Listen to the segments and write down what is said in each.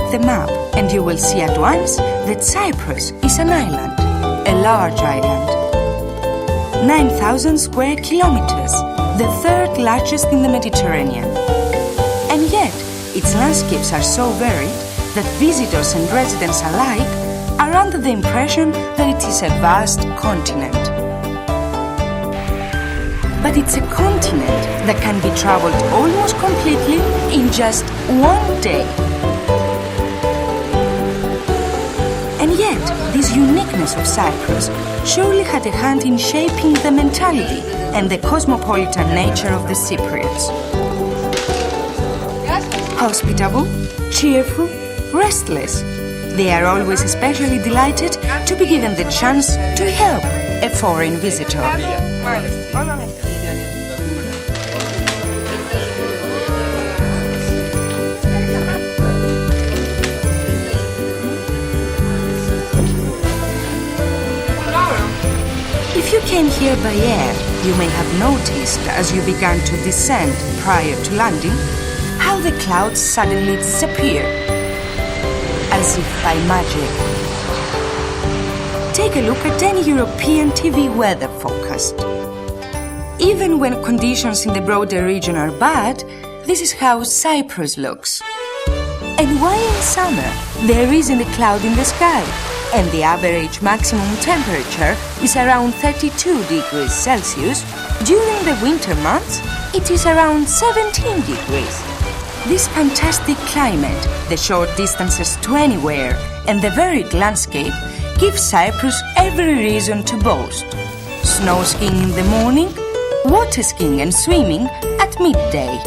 The map, and you will see at once that Cyprus is an island, a large island. 9,000 square kilometers, the third largest in the Mediterranean. And yet, its landscapes are so varied that visitors and residents alike are under the impression that it is a vast continent. But it's a continent that can be traveled almost completely in just one day. And yet, this uniqueness of Cyprus surely had a hand in shaping the mentality and the cosmopolitan nature of the Cypriots. Hospitable, cheerful, restless, they are always especially delighted to be given the chance to help a foreign visitor. If you came here by air, you may have noticed as you began to descend prior to landing how the clouds suddenly disappear, as if by magic. Take a look at any European TV weather forecast. Even when conditions in the broader region are bad, this is how Cyprus looks. And why in summer there isn't a cloud in the sky, and the average maximum temperature is around 32 degrees Celsius, during the winter months it is around 17 degrees. This fantastic climate, the short distances to anywhere, and the varied landscape give Cyprus every reason to boast. Snow skiing in the morning, water skiing and swimming at midday.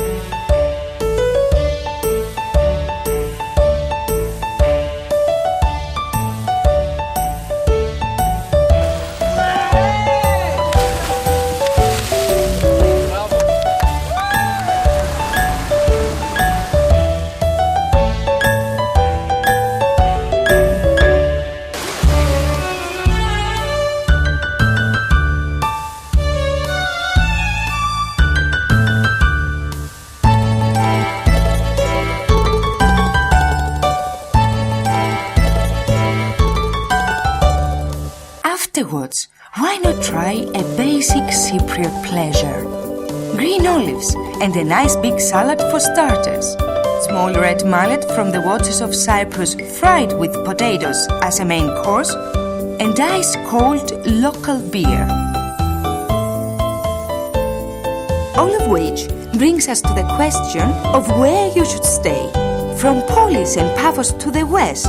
Afterwards, why not try a basic Cypriot pleasure? Green olives and a nice big salad for starters. Small red mullet from the waters of Cyprus fried with potatoes as a main course, and ice-cold local beer. All of which brings us to the question of where you should stay. From Polis and Paphos to the west,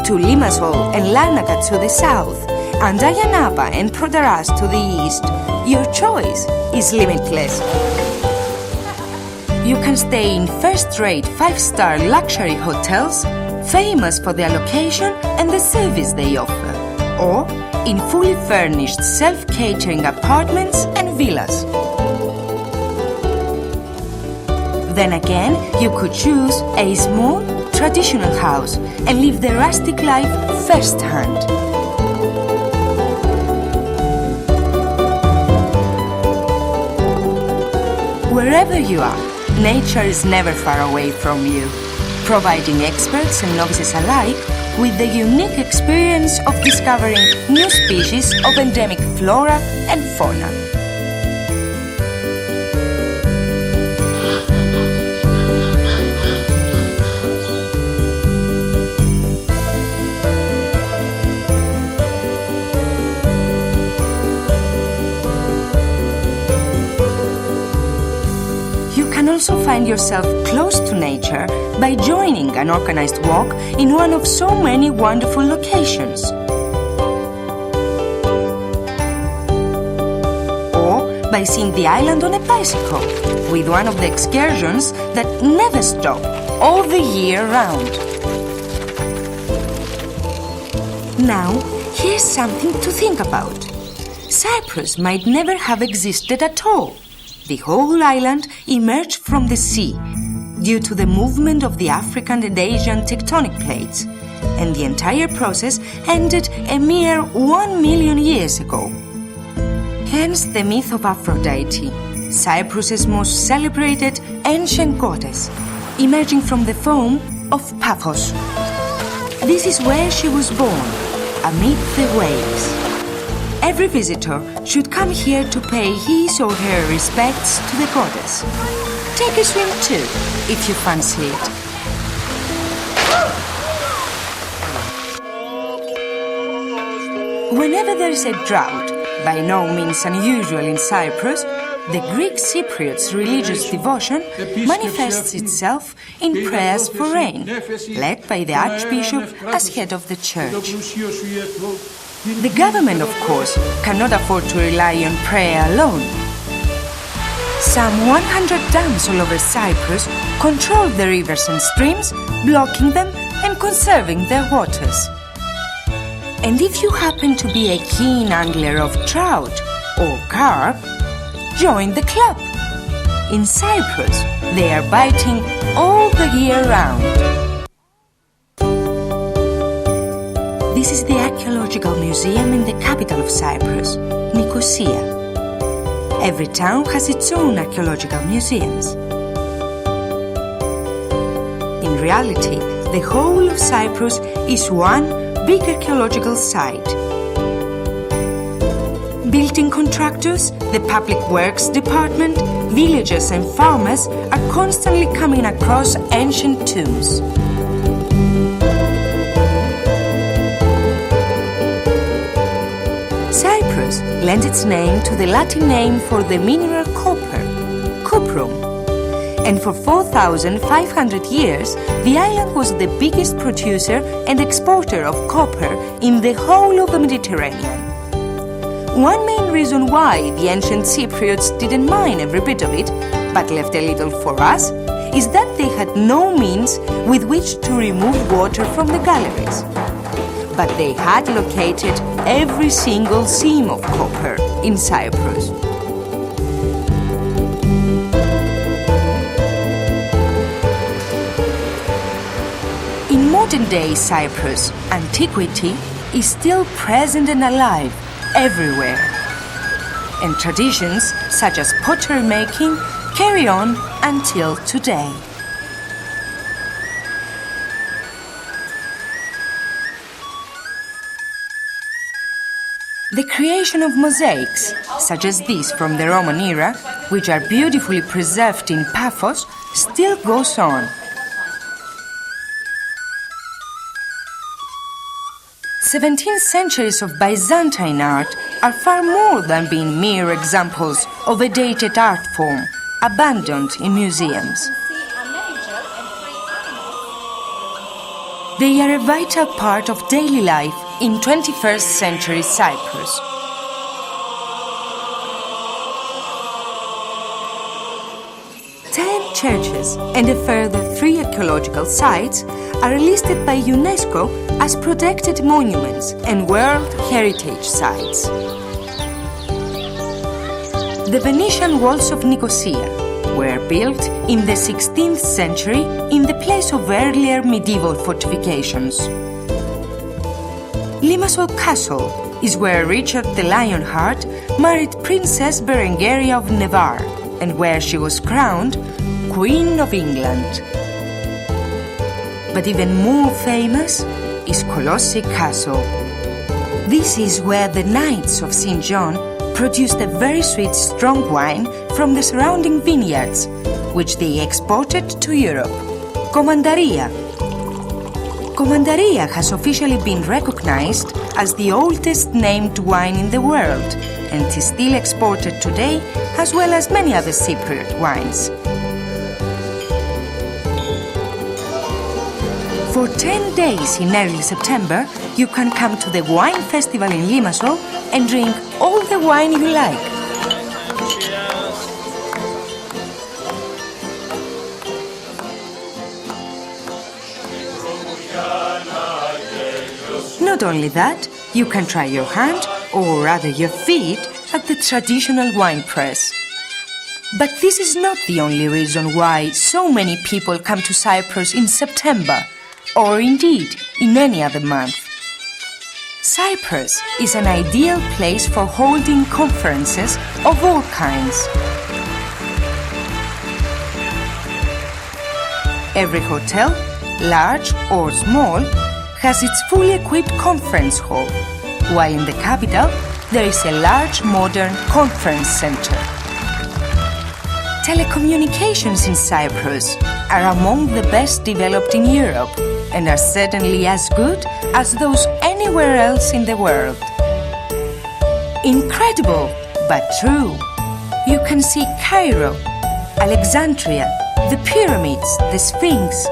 to Limassol and Larnaca to the south, and Ayanapa and Prodaras to the east, your choice is limitless. You can stay in first-rate 5-star luxury hotels, famous for their location and the service they offer, or in fully furnished self-catering apartments and villas. Then again, you could choose a small, traditional house and live the rustic life firsthand. Wherever you are, nature is never far away from you, providing experts and novices alike with the unique experience of discovering new species of endemic flora and fauna. You can also find yourself close to nature by joining an organized walk in one of so many wonderful locations. Or by seeing the island on a bicycle with one of the excursions that never stop all the year round. Now, here's something to think about. Cyprus might never have existed at all, the whole island emerged from the sea due to the movement of the African and Asian tectonic plates, and the entire process ended a mere 1 million years ago. Hence the myth of Aphrodite, Cyprus's most celebrated ancient goddess, emerging from the foam of Paphos. This is where she was born, amid the waves. Every visitor should come here to pay his or her respects to the goddess. Take a swim too, if you fancy it. Whenever there is a drought, by no means unusual in Cyprus, the Greek Cypriots' religious devotion manifests itself in prayers for rain, led by the Archbishop as head of the church. The government, of course, cannot afford to rely on prayer alone. Some 100 dams all over Cyprus control the rivers and streams, blocking them and conserving their waters. And if you happen to be a keen angler of trout or carp, join the club. In Cyprus, they are biting all the year round. This is the archaeological museum in the capital of Cyprus, Nicosia. Every town has its own archaeological museums. In reality, the whole of Cyprus is one big archaeological site. Building contractors, the public works department, villagers and farmers are constantly coming across ancient tombs. Cyprus lent its name to the Latin name for the mineral copper, cuprum. And for 4,500 years, the island was the biggest producer and exporter of copper in the whole of the Mediterranean. One main reason why the ancient Cypriots didn't mine every bit of it, but left a little for us, is that they had no means with which to remove water from the galleries. But they had located every single seam of copper in Cyprus. In modern-day Cyprus, antiquity is still present and alive everywhere. And traditions such as pottery making carry on until today. The creation of mosaics, such as these from the Roman era, which are beautifully preserved in Paphos, still goes on. 17th centuries of Byzantine art are far more than being mere examples of a dated art form abandoned in museums. They are a vital part of daily life in 21st century Cyprus. Churches and a further 3 archaeological sites are listed by UNESCO as protected monuments and World Heritage Sites. The Venetian walls of Nicosia were built in the 16th century in the place of earlier medieval fortifications. Limassol Castle is where Richard the Lionheart married Princess Berengaria of Navarre and where she was crowned Queen of England. But even more famous is Colossi Castle. This is where the Knights of St. John produced a very sweet strong wine from the surrounding vineyards, which they exported to Europe. Commandaria. Commandaria has officially been recognized as the oldest named wine in the world and is still exported today, as well as many other Cypriot wines. For 10 days in early September, you can come to the wine festival in Limassol and drink all the wine you like. Not only that, you can try your hand, or rather your feet, at the traditional wine press. But this is not the only reason why so many people come to Cyprus in September, or indeed in any other month. Cyprus is an ideal place for holding conferences of all kinds. Every hotel, large or small, has its fully equipped conference hall, while in the capital there is a large modern conference center. Telecommunications in Cyprus are among the best developed in Europe and are certainly as good as those anywhere else in the world. Incredible, but true. You can see Cairo, Alexandria, the pyramids, the Sphinx,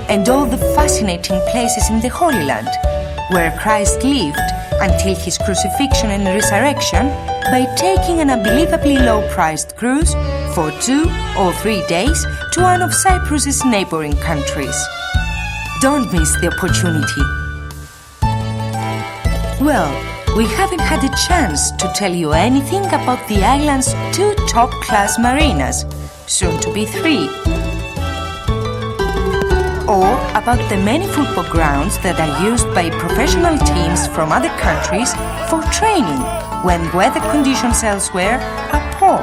and all the fascinating places in the Holy Land, where Christ lived until his crucifixion and resurrection by taking an unbelievably low-priced cruise for 2 or 3 days to one of Cyprus's neighboring countries. Don't miss the opportunity. Well, we haven't had a chance to tell you anything about the island's 2 top-class marinas, soon to be 3. Or about the many football grounds that are used by professional teams from other countries for training when weather conditions elsewhere are poor.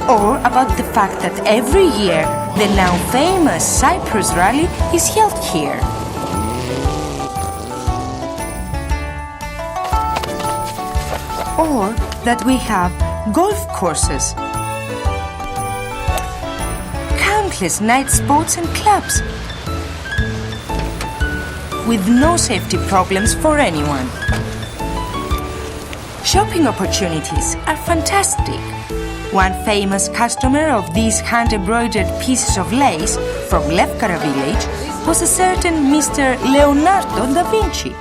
Or about the fact that every year the now famous Cyprus Rally is held here. Or that we have golf courses, countless night sports and clubs, with no safety problems for anyone. Shopping opportunities are fantastic. One famous customer of these hand-embroidered pieces of lace from Lefkara village was a certain Mr. Leonardo da Vinci.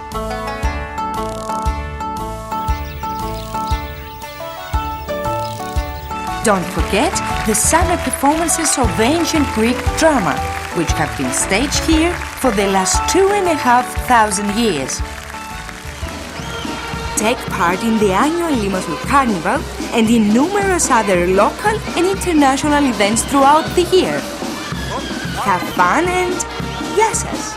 Don't forget the summer performances of ancient Greek drama, which have been staged here for the last 2,500 years. Take part in the annual Limassol Carnival and in numerous other local and international events throughout the year. Have fun and yes, yes.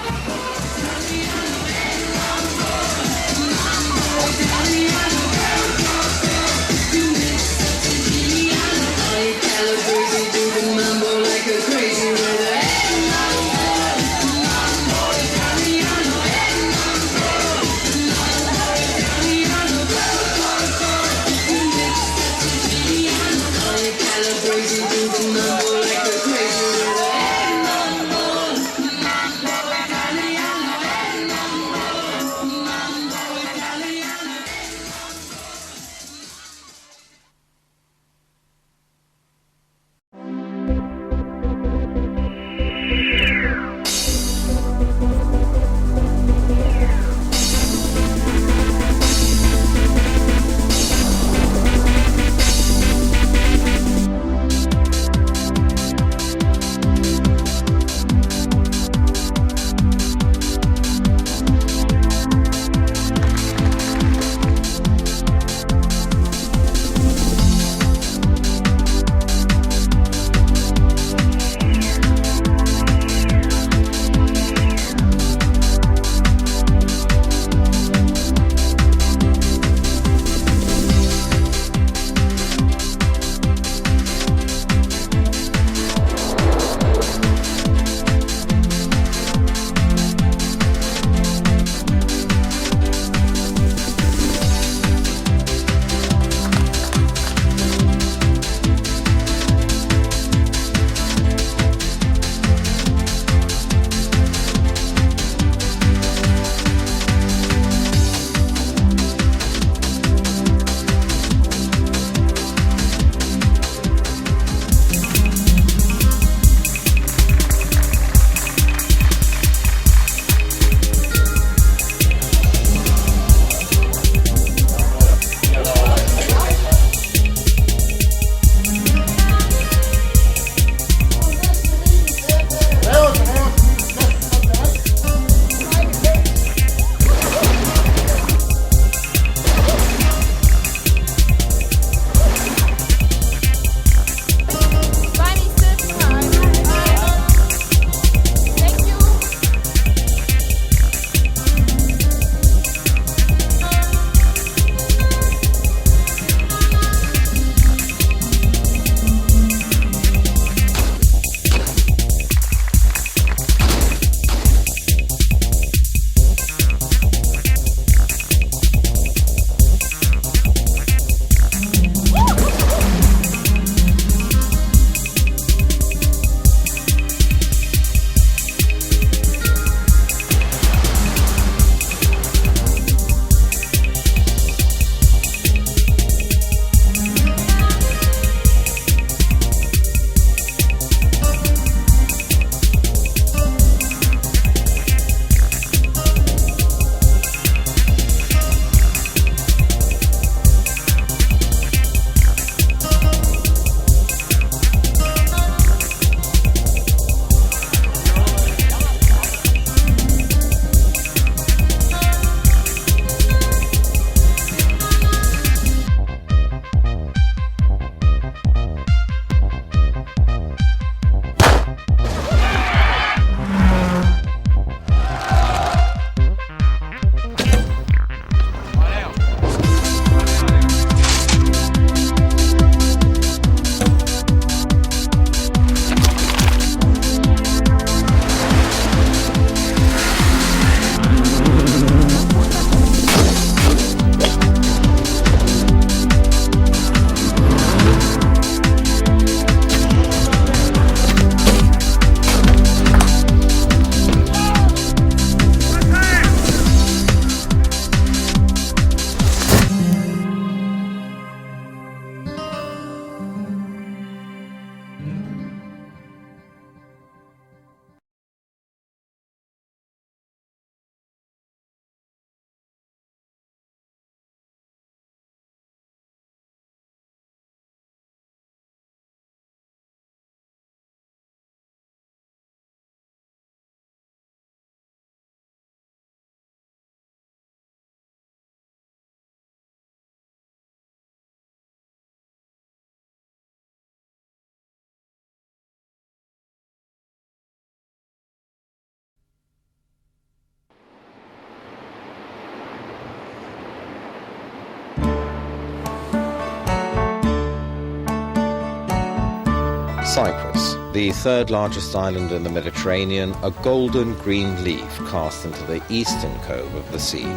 Cyprus, the third largest island in the Mediterranean, a golden green leaf cast into the eastern cove of the sea.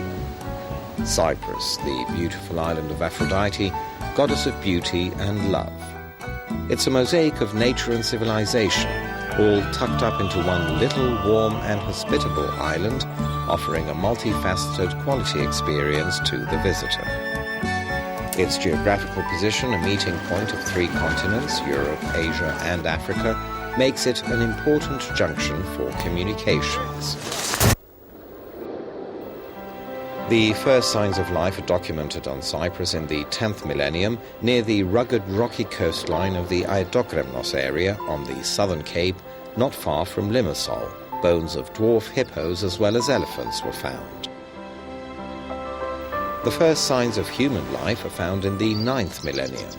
Cyprus, the beautiful island of Aphrodite, goddess of beauty and love. It's a mosaic of nature and civilization, all tucked up into one little, warm and hospitable island, offering a multifaceted quality experience to the visitor. Its geographical position, a meeting point of three continents, Europe, Asia and Africa, makes it an important junction for communications. The first signs of life are documented on Cyprus in the 10th millennium near the rugged rocky coastline of the Aedokremnos area on the southern cape, not far from Limassol. Bones of dwarf hippos as well as elephants were found. The first signs of human life are found in the 9th millennium.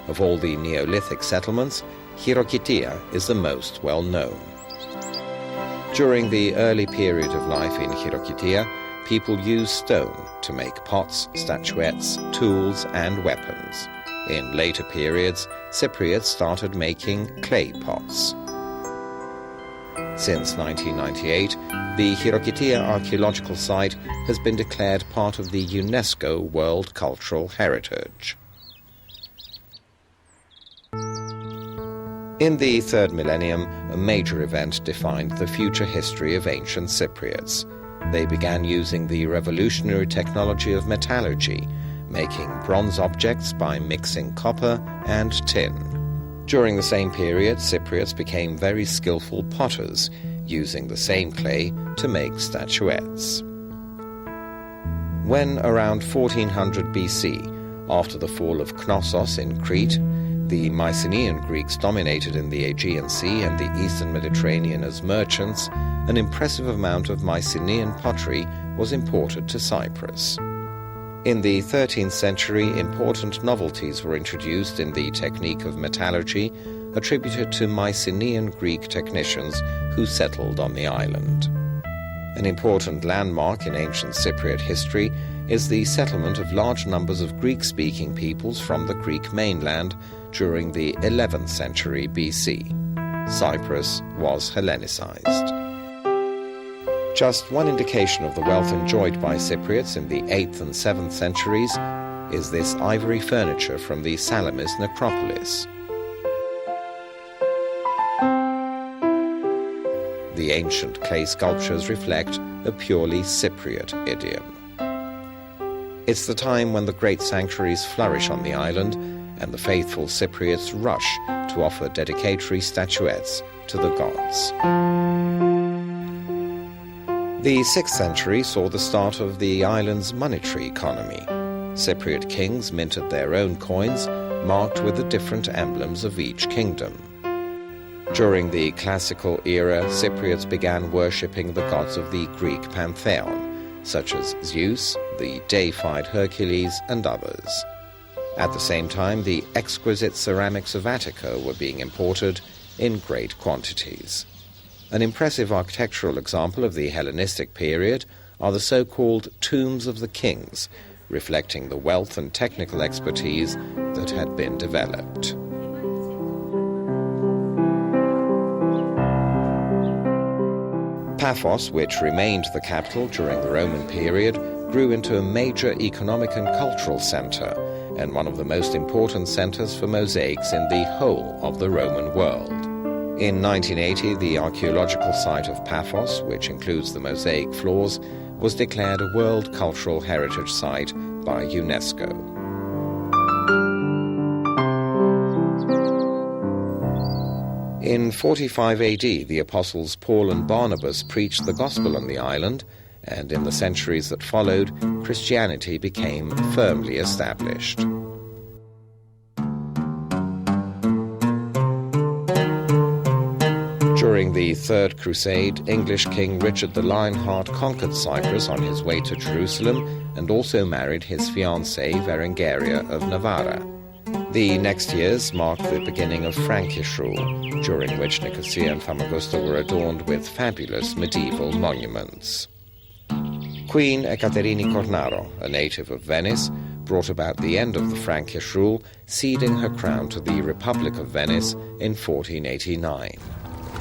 Of all the Neolithic settlements, Chirokitia is the most well known. During the early period of life in Chirokitia, people used stone to make pots, statuettes, tools and weapons. In later periods, Cypriots started making clay pots. Since 1998, the Chirokitia archaeological site has been declared part of the UNESCO World Cultural Heritage. In the 3rd millennium, a major event defined the future history of ancient Cypriots. They began using the revolutionary technology of metallurgy, making bronze objects by mixing copper and tin. During the same period, Cypriots became very skillful potters, using the same clay to make statuettes. When around 1400 BC, after the fall of Knossos in Crete, the Mycenaean Greeks dominated in the Aegean Sea and the eastern Mediterranean as merchants, an impressive amount of Mycenaean pottery was imported to Cyprus. In the 13th century, important novelties were introduced in the technique of metallurgy, attributed to Mycenaean Greek technicians who settled on the island. An important landmark in ancient Cypriot history is the settlement of large numbers of Greek-speaking peoples from the Greek mainland during the 11th century BC. Cyprus was Hellenicized. Just one indication of the wealth enjoyed by Cypriots in the 8th and 7th centuries is this ivory furniture from the Salamis necropolis. The ancient clay sculptures reflect a purely Cypriot idiom. It's the time when the great sanctuaries flourish on the island and the faithful Cypriots rush to offer dedicatory statuettes to the gods. The 6th century saw the start of the island's monetary economy. Cypriot kings minted their own coins, marked with the different emblems of each kingdom. During the classical era, Cypriots began worshipping the gods of the Greek pantheon, such as Zeus, the deified Hercules, and others. At the same time, the exquisite ceramics of Attica were being imported in great quantities. An impressive architectural example of the Hellenistic period are the so-called tombs of the kings, reflecting the wealth and technical expertise that had been developed. Paphos, which remained the capital during the Roman period, grew into a major economic and cultural center, and one of the most important centers for mosaics in the whole of the Roman world. In 1980, the archaeological site of Paphos, which includes the mosaic floors, was declared a World Cultural Heritage Site by UNESCO. In 45 AD, the apostles Paul and Barnabas preached the gospel on the island, and in the centuries that followed, Christianity became firmly established. During the Third Crusade, English King Richard the Lionheart conquered Cyprus on his way to Jerusalem and also married his fiancée Berengaria of Navarra. The next years marked the beginning of Frankish rule, during which Nicosia and Famagusta were adorned with fabulous medieval monuments. Queen Ekaterini Cornaro, a native of Venice, brought about the end of the Frankish rule, ceding her crown to the Republic of Venice in 1489.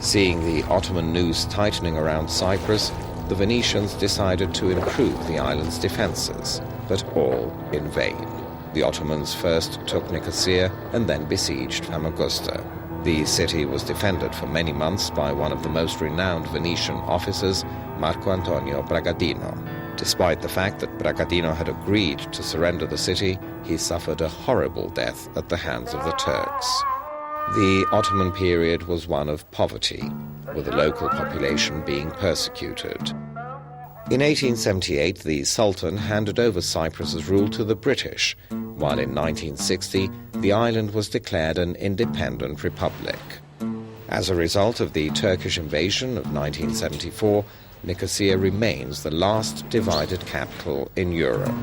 Seeing the Ottoman noose tightening around Cyprus, the Venetians decided to improve the island's defences, but all in vain. The Ottomans first took Nicosia and then besieged Famagusta. The city was defended for many months by one of the most renowned Venetian officers, Marco Antonio Bragadino. Despite the fact that Bragadino had agreed to surrender the city, he suffered a horrible death at the hands of the Turks. The Ottoman period was one of poverty, with the local population being persecuted. In 1878, the Sultan handed over Cyprus's rule to the British, while in 1960, the island was declared an independent republic. As a result of the Turkish invasion of 1974, Nicosia remains the last divided capital in Europe.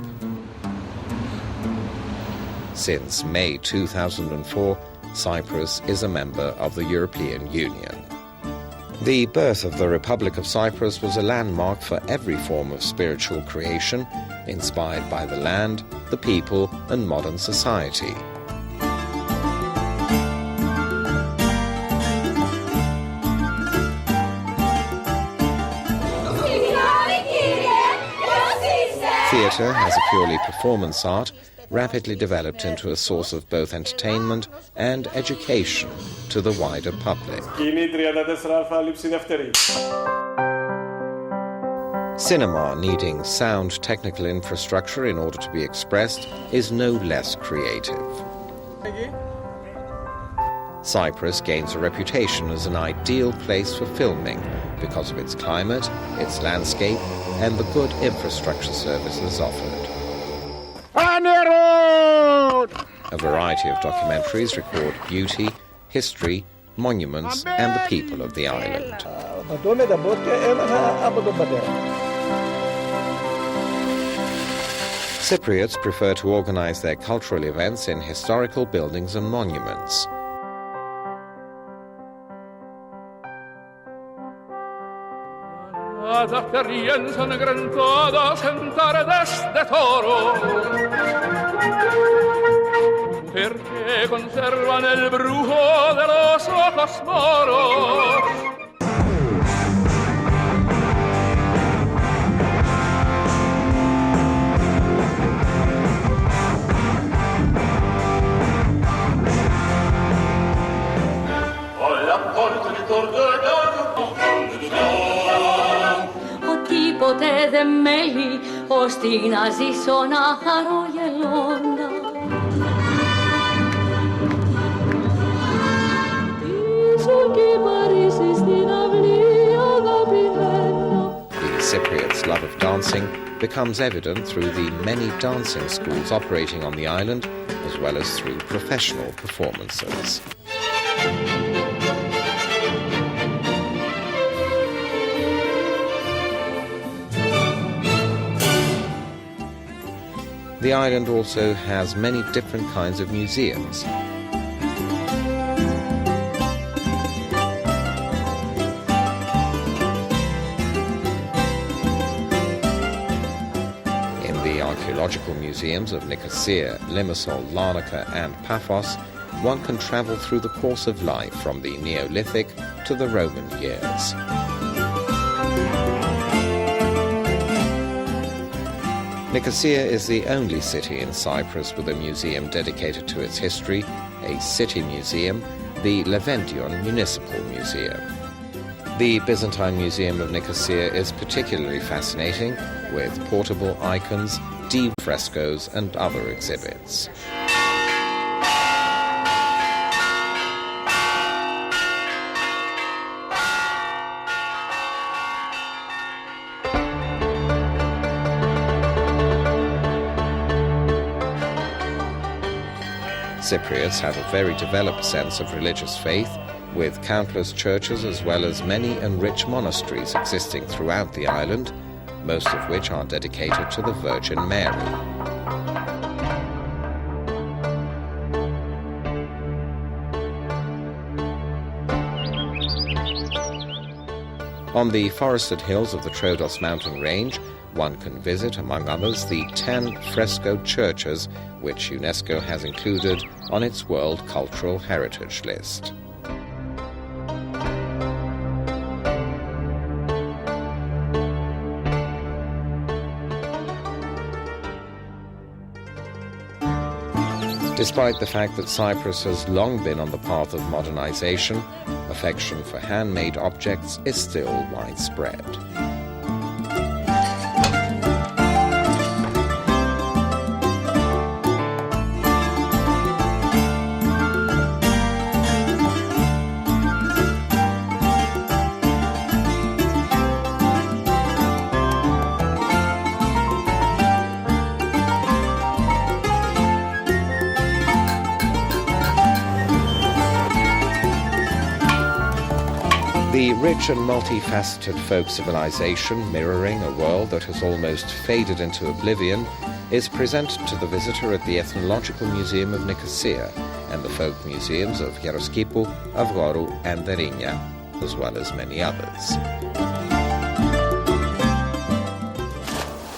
Since May 2004, Cyprus is a member of the European Union. The birth of the Republic of Cyprus was a landmark for every form of spiritual creation, inspired by the land, the people, and modern society. Theatre, as a purely performance art, rapidly developed into a source of both entertainment and education to the wider public. Cinema, needing sound technical infrastructure in order to be expressed, is no less creative. Cyprus gains a reputation as an ideal place for filming because of its climate, its landscape, and the good infrastructure services offered. A variety of documentaries record beauty, history, monuments, and the people of the island. Cypriots prefer to organize their cultural events in historical buildings and monuments. Perché conservan el brujo de los ojos moros. Ότι ποτέ δεν μέλει, ώστε να ζήσω να χαρώ γελώνα. The Cypriots' love of dancing becomes evident through the many dancing schools operating on the island, as well as through professional performances. The island also has many different kinds of museums. Archaeological museums of Nicosia, Limassol, Larnaca and Paphos, one can travel through the course of life from the Neolithic to the Roman years. Nicosia is the only city in Cyprus with a museum dedicated to its history, a city museum, the Levention Municipal Museum. The Byzantine Museum of Nicosia is particularly fascinating, with portable icons, deep frescoes and other exhibits. Cypriots have a very developed sense of religious faith, with countless churches as well as many and rich monasteries existing throughout the island, most of which are dedicated to the Virgin Mary. On the forested hills of the Troodos mountain range, One can visit, among others, the 10 fresco churches which UNESCO has included on its World Cultural Heritage List. Despite the fact that Cyprus has long been on the path of modernization, affection for handmade objects is still widespread. The rich and multifaceted folk civilization, mirroring a world that has almost faded into oblivion, is presented to the visitor at the Ethnological Museum of Nicosia and the folk museums of Hieroskipou, Avgorou and Derinia, as well as many others.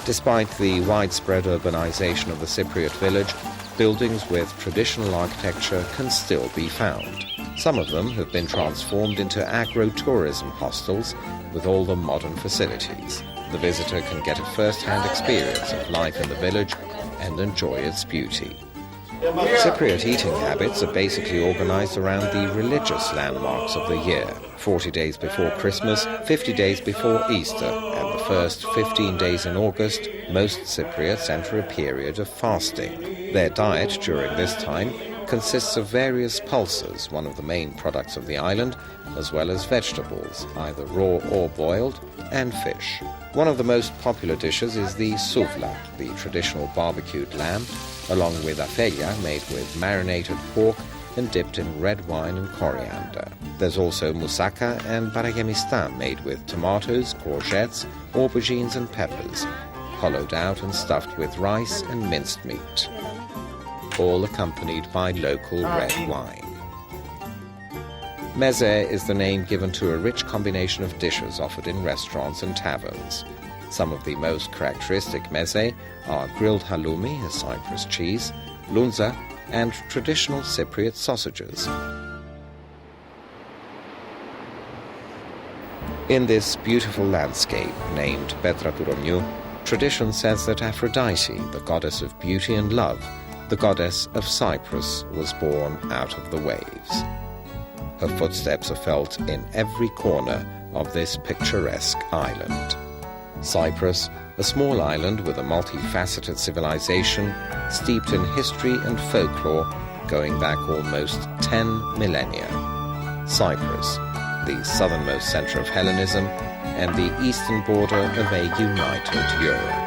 Despite the widespread urbanization of the Cypriot village, buildings with traditional architecture can still be found. Some of them have been transformed into agro-tourism hostels with all the modern facilities. The visitor can get a first-hand experience of life in the village and enjoy its beauty. Cypriot eating habits are basically organized around the religious landmarks of the year. 40 days before Christmas, 50 days before Easter, and the first 15 days in August, most Cypriots enter a period of fasting. Their diet during this time consists of various pulses, one of the main products of the island, as well as vegetables, either raw or boiled, and fish. One of the most popular dishes is the souvla, the traditional barbecued lamb, along with afelia made with marinated pork and dipped in red wine and coriander. There's also moussaka and baragemistan made with tomatoes, courgettes, aubergines and peppers, hollowed out and stuffed with rice and minced meat, all accompanied by local red wine. Meze is the name given to a rich combination of dishes offered in restaurants and taverns. Some of the most characteristic meze are grilled halloumi, a Cyprus cheese, lunza, and traditional Cypriot sausages. In this beautiful landscape, named Petra Turoniou, tradition says that Aphrodite, the goddess of beauty and love, the goddess of Cyprus, was born out of the waves. Her footsteps are felt in every corner of this picturesque island. Cyprus, a small island with a multifaceted civilization, steeped in history and folklore going back almost 10 millennia. Cyprus, the southernmost center of Hellenism and the eastern border of a united Europe.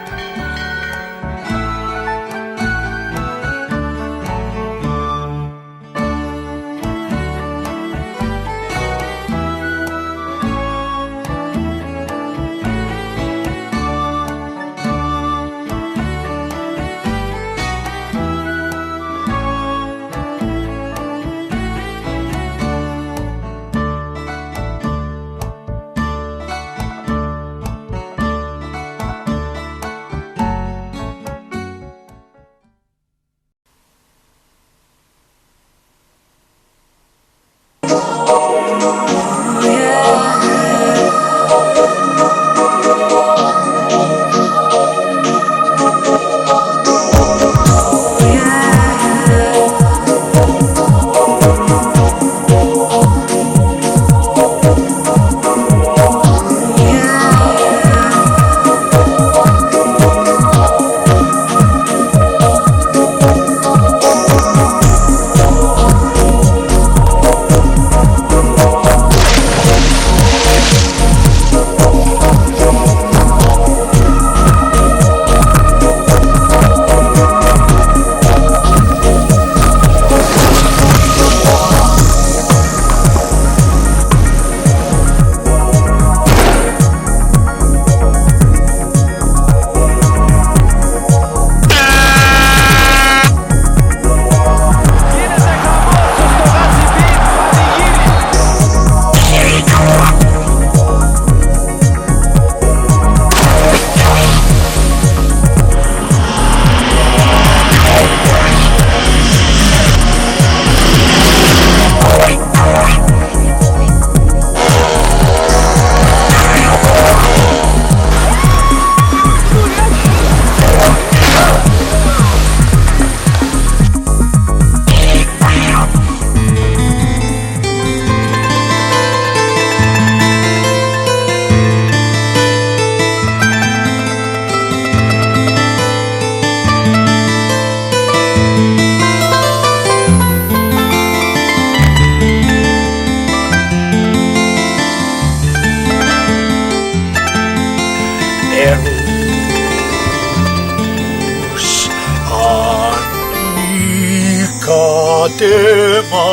πατήμα.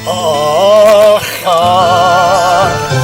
Αχ, αχ.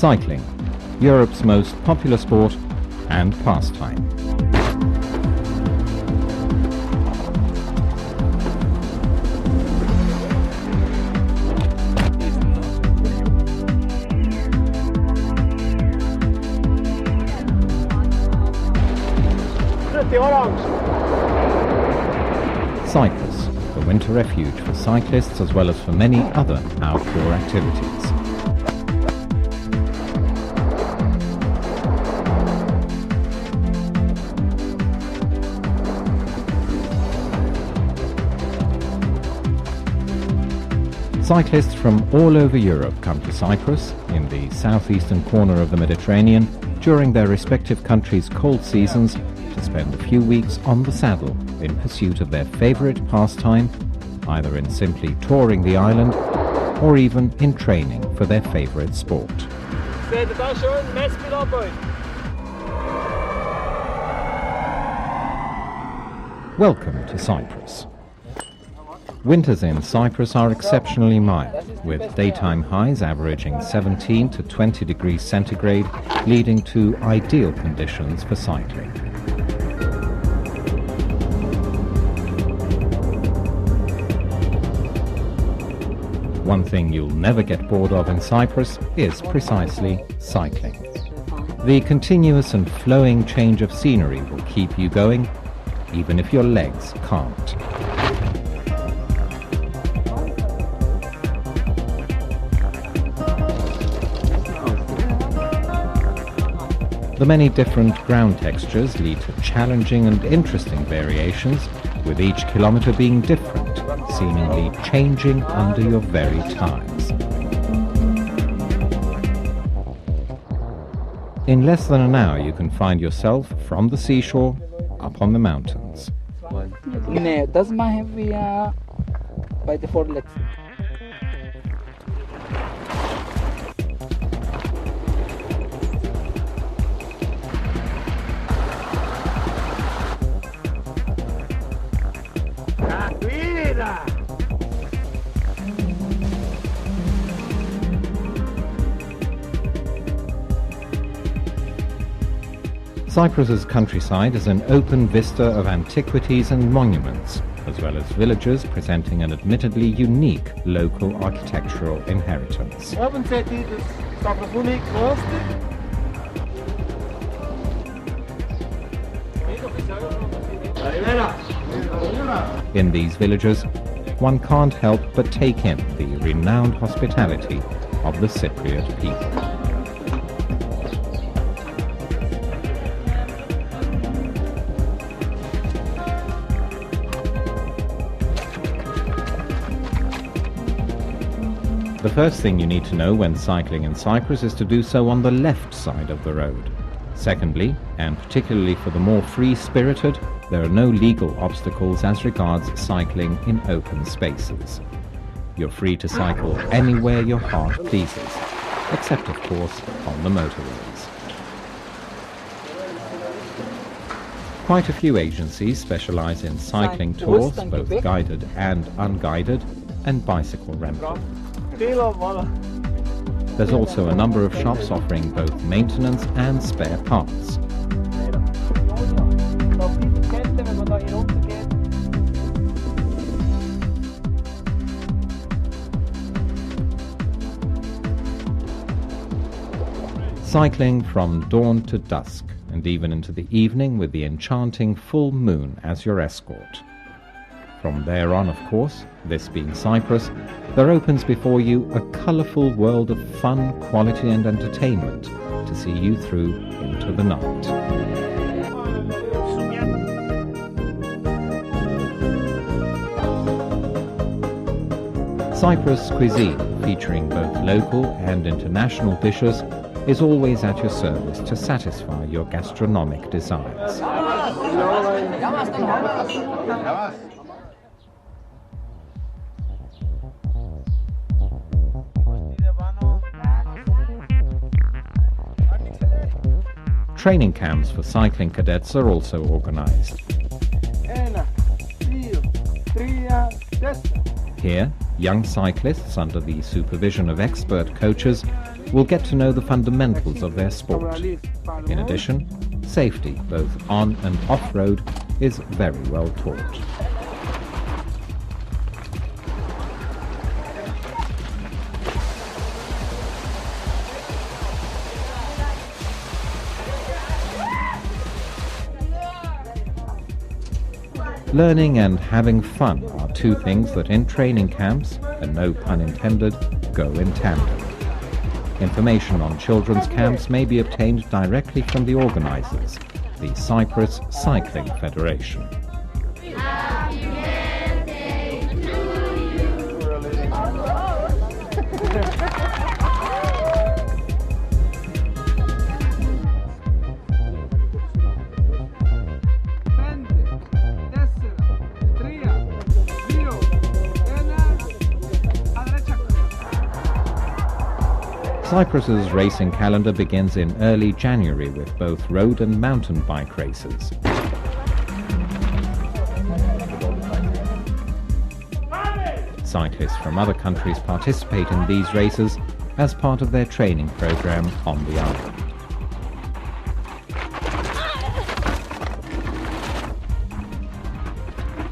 Cycling, Europe's most popular sport and pastime. Cyprus, the winter refuge for cyclists as well as for many other outdoor activities. Cyclists from all over Europe come to Cyprus, in the southeastern corner of the Mediterranean, during their respective countries' cold seasons, to spend a few weeks on the saddle in pursuit of their favourite pastime, either in simply touring the island or even in training for their favourite sport. Welcome to Cyprus. Winters in Cyprus are exceptionally mild, with daytime highs averaging 17 to 20 degrees centigrade, leading to ideal conditions for cycling. One thing you'll never get bored of in Cyprus is precisely cycling. The continuous and flowing change of scenery will keep you going, even if your legs can't. The many different ground textures lead to challenging and interesting variations, with each kilometre being different, seemingly changing under your very thighs. In less than an hour you can find yourself from the seashore up on the mountains. Nee, das machen wir bei der vorletzten. Cyprus's countryside is an open vista of antiquities and monuments, as well as villages presenting an admittedly unique local architectural inheritance. In these villages, one can't help but take in the renowned hospitality of the Cypriot people. The first thing you need to know when cycling in Cyprus is to do so on the left side of the road. Secondly, and particularly for the more free-spirited, there are no legal obstacles as regards cycling in open spaces. You're free to cycle anywhere your heart pleases, except of course on the motorways. Quite a few agencies specialize in cycling tours, both guided and unguided, and bicycle rental. There's also a number of shops offering both maintenance and spare parts. Cycling from dawn to dusk, and even into the evening with the enchanting full moon as your escort. From there on, of course, this being Cyprus, there opens before you a colourful world of fun, quality and entertainment to see you through into the night. Cyprus cuisine, featuring both local and international dishes, is always at your service to satisfy your gastronomic desires. Training camps for cycling cadets are also organized. Here, young cyclists, under the supervision of expert coaches, will get to know the fundamentals of their sport. In addition, safety, both on and off-road, is very well taught. Learning and having fun are two things that in training camps, and no pun intended, go in tandem. Information on children's camps may be obtained directly from the organisers, the Cyprus Cycling Federation. Cyprus's racing calendar begins in early January with both road and mountain bike races. Cyclists from other countries participate in these races as part of their training program on the island.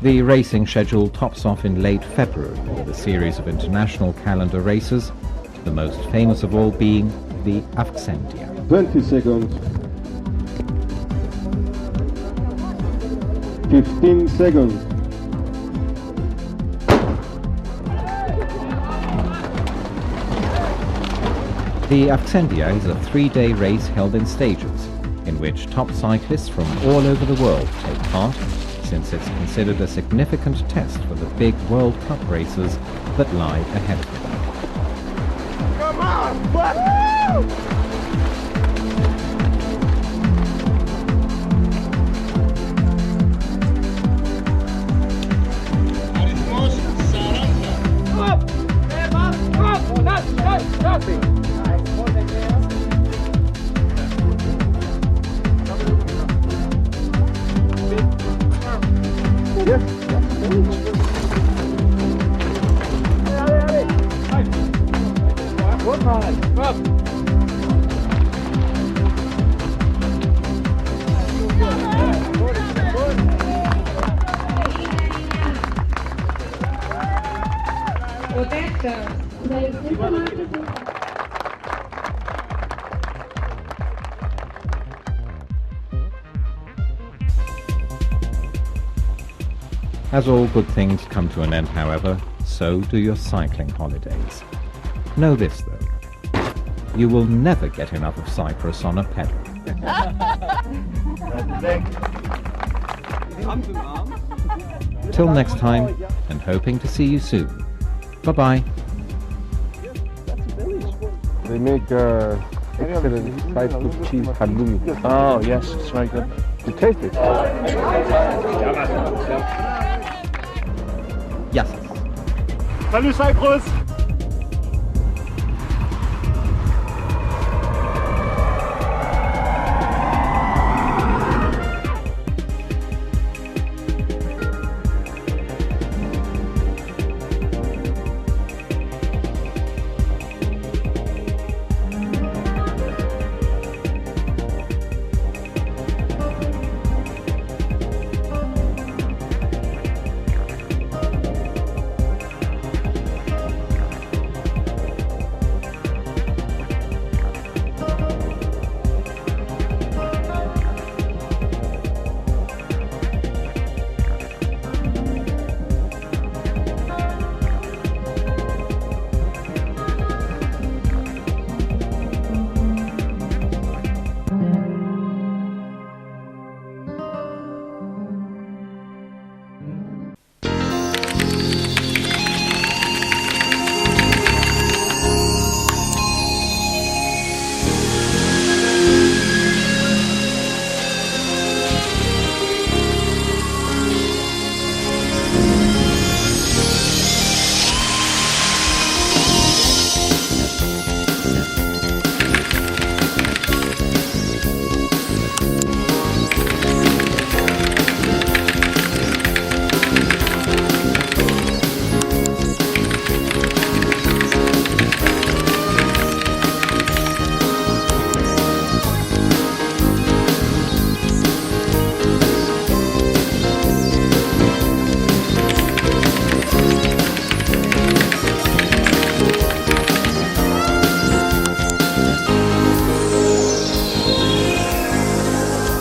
The racing schedule tops off in late February with a series of international calendar races, the most famous of all being the Avxentia. 20 seconds. 15 seconds. The Avxentia is a 3-day race held in stages, in which top cyclists from all over the world take part, since it's considered a significant test for the big World Cup races that lie ahead of them. Come on! Woo! As all good things come to an end, however, so do your cycling holidays. Know this, though. You will never get enough of Cyprus on a pedal. Till next time, and hoping to see you soon. Bye-bye. They make excellent Cyprus cheese halloumi. Oh, yes, it's very good. You taste it? Yes. Salut Cyprus!